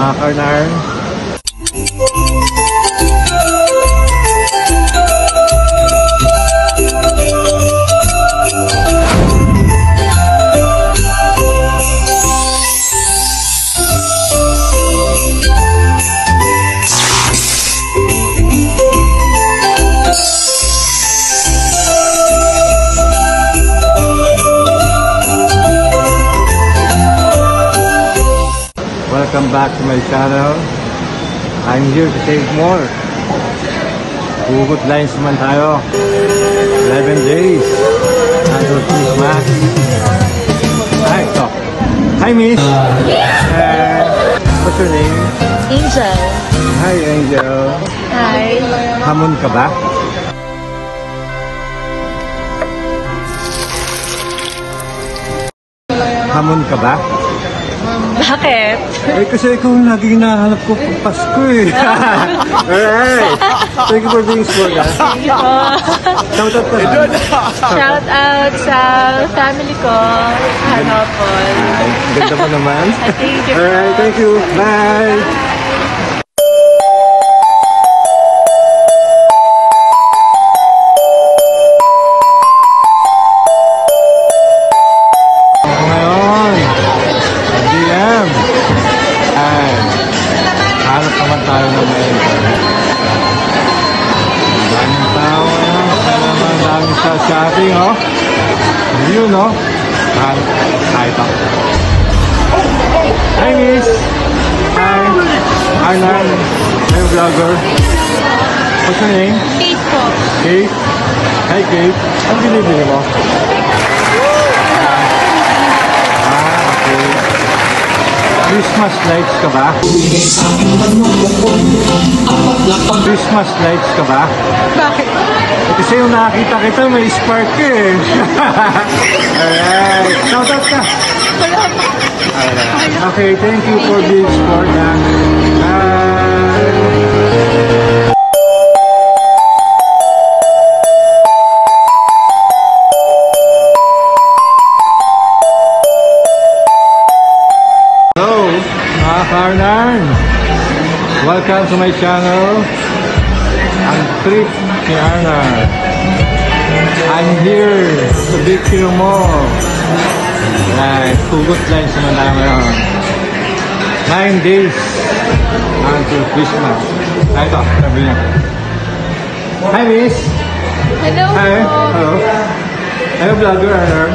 mga karnar. Welcome back to my channel. I'm here to save more. Hugot lines naman tayo. 11 days until Christmas. Hi, so. Hi, Miss. What's your name? Angel. Hi, Angel. Hi. Hamon ka ba? Hamon ka ba? Bakit? Eh, kasi ikaw lagi hinahanap ko pag Pasko eh. Alright. Thank you for being sport, ha? Thank you po. Shout out pa lang. Shout out sa family ko, Hanopol. Ganda mo naman. Thank you po. Alright, thank you. Bye. Tayo na ngayon. Daming tao ngayon. Daming sa shopping, oh. Yun, oh. Hi, ito. Hi, Miss. Hi. Hi, Nan. Hi, vlogger. What's your name? Kate po. Kate. Hi, Kate. Ang binibili mo? Okay. Christmas lights ka ba? Christmas lights ka ba? Bakit? Kasi yung nakakita kita may spark ka eh. Alright. Shout out ka. Wala po. Alright. Okay, thank you for being sport. Bye. Karnan, welcome to my channel. Ang trip ni Arnar. I'm here sa Victory Mall. Right, hugot lines naman tayo ngayon. 9 days until Christmas. Ito, sabi niya. Hi, Miss. Hello Hi. po. Hello. Hello, vlogger Arnar.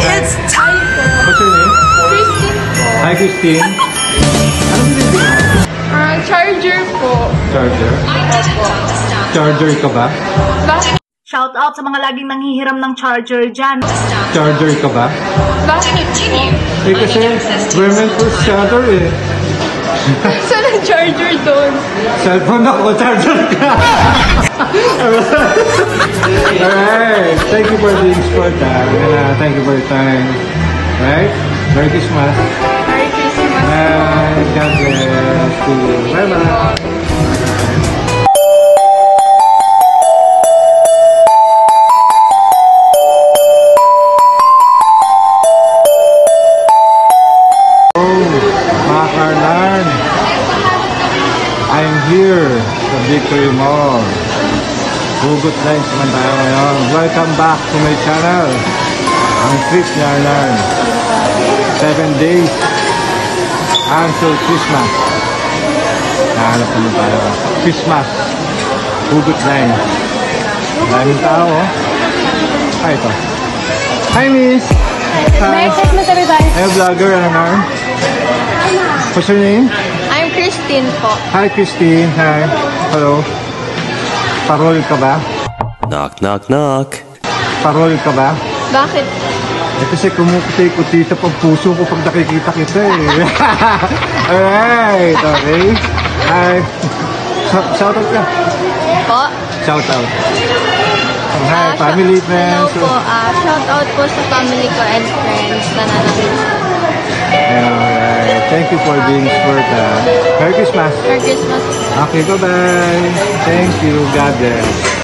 It's time po. What's your name? Christine po. Hi, Christine. Ano binibili mo? Charger po. Charger? Opo. Charger ka ba? Bakit? Shout out sa mga laging nanghihiram ng charger dyan. Charger ka ba? Bakit po? Eh kasi, government for charger eh. Saan ang charger doon? Cellphone ako, charger ka! Alright, thank you for being sport, thank you for your time. Right? Merry Christmas. Merry Christmas. Bye. God bless you. Bye-bye. I'm here sa Victory Mall. Hugot lines naman tayo ngayon. Welcome back to my channel. Ang trip ni Arnar. 7 days until Christmas. Nahanap naman tayo. Christmas. Hugot lines. Maraming tao, oh. Ay, ito. Hi, Miss. Hi. Merry Christmas, everybody. Hey, vlogger, Arnar. What's your name? I'm Christine po. Hi, Christine. Hi. Hello. Parol ka ba? Knock, knock, knock. Parol ka ba? Bakit? Eh kasi kumukuti-kuti sa pagpuso ko pag nakikita kita eh. Alright, okay. Hi. Shout out ka. Po? Shout out. Hi, family, friends. Hello po. Shout out po sa family ko and friends na nanonood. Alright. Thank you for being sport. Merry Christmas. Merry Christmas. Okay, bye-bye. Thank you. God bless.